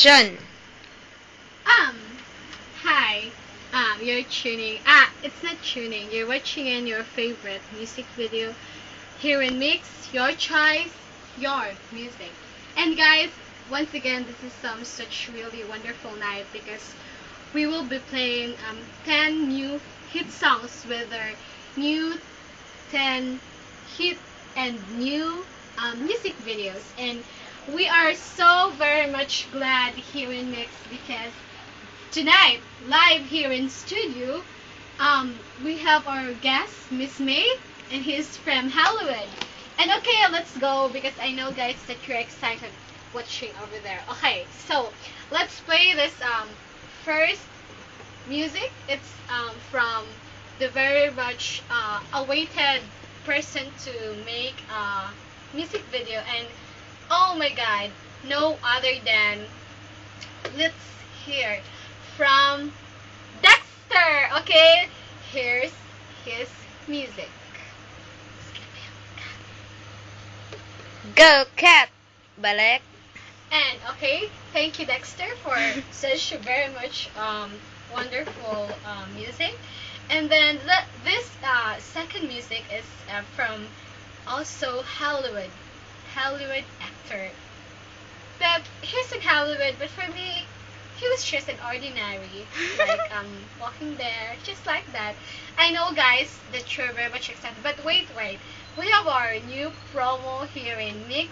Action! Um, Hi. You're tuning. It's not tuning. You're watching in your favorite music video here in Mix, your choice, your music. And guys, once again, this is such really wonderful night because we will be playing 10 new hit songs with our new 10 hit and new music videos. And we are so very much glad here in Mix because tonight, live here in studio, we have our guest, Miss May, and he's from Hollywood. And okay, let's go because I know, guys, that you're excited watching over there. Okay, so let's play this first music. It's from the very much awaited person to make a music video, and oh my God, no other than let's hear from Dexter. Okay, here's his music. Go, cat! Balik! And okay, thank you, Dexter, for such very much wonderful music. And then this second music is from also Hollywood actor. But he's in Hollywood, but for me, he was just an ordinary, like walking there, just like that. I know, guys, that you're very much excited, but wait, we have our new promo here in Mix.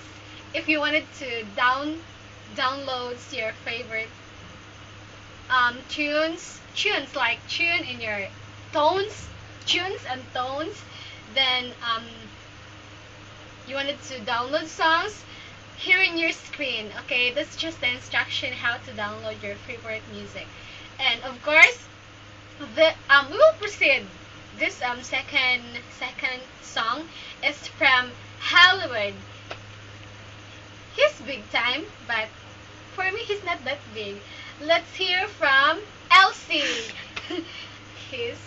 If you wanted to download your favorite tunes like tune in your tunes and tones, then you wanted to download songs here in your screen. Okay, that's just the instruction how to download your favorite music. And of course, we will proceed. This second song is from Hollywood. He's big time, but for me he's not that big. Let's hear from Elsie. his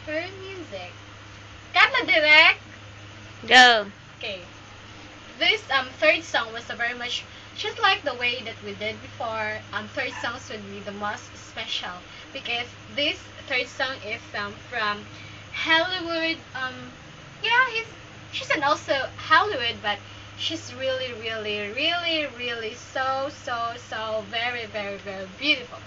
her music. Cut na direct. Go! Okay. This third song was a very much just like the way that we did before. Third songs would be the most special because this third song is from Hollywood. Yeah, she's an also Hollywood, but she's really so very beautiful.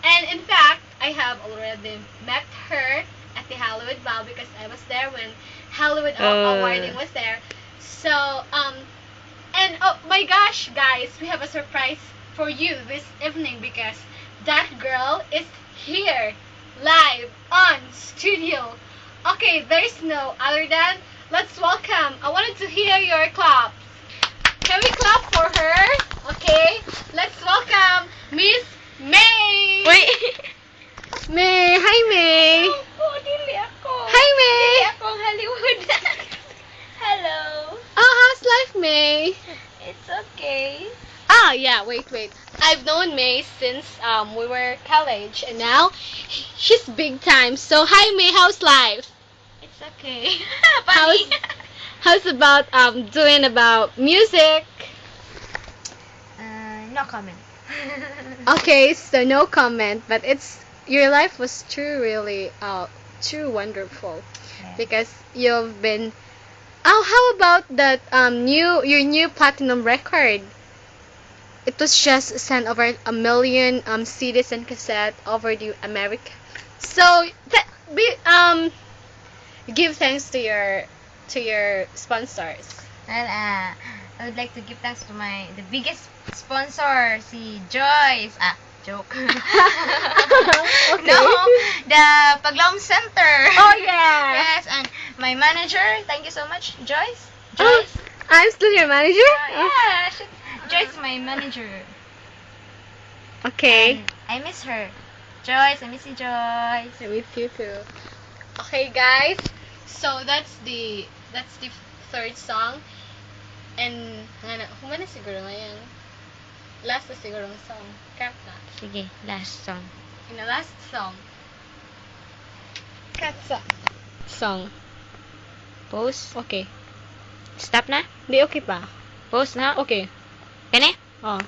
And in fact, I have already met her at the Hollywood Ball because I was there when Hollywood awarding was there. So, and oh my gosh, guys, we have a surprise for you this evening because that girl is here, live on studio. Okay, there's no other than, let's welcome, I wanted to hear your claps. Can we clap for her? Okay, let's welcome Miss May. Wait! May, hi May. Oh, dili ako. Hi May. Dili ako ang Hollywood. Hello. Oh, how's life, May? It's okay. Ah, yeah, wait. I've known May since we were college, and now she's big time. So, hi May, how's life? It's okay. How's Funny. how's about doing about music? No comment. Okay, so no comment, but it's your life was really too wonderful because you've been. Oh, how about that your new platinum record? It was just sent over 1 million CDs and cassette over the America. So give thanks to your sponsors. Well, I would like to give thanks to the biggest sponsor, si Joyce. Joke. Okay. No, the Paglaom Center. Oh yeah. Yes, and my manager, thank you so much, Joyce. Oh, I'm still your manager. Yeah, Joyce is my manager. Okay. And I miss her. Joyce, I miss you, Joyce. I miss you too. Okay, guys. So that's the third song. And humana siguro ngayon. Last na siguro ang song. Cut na. Sige, last song. In the last song. Cut song. Pause. Okay. Stop na? Di okay pa. Pause na? Okay. Kani? Oh.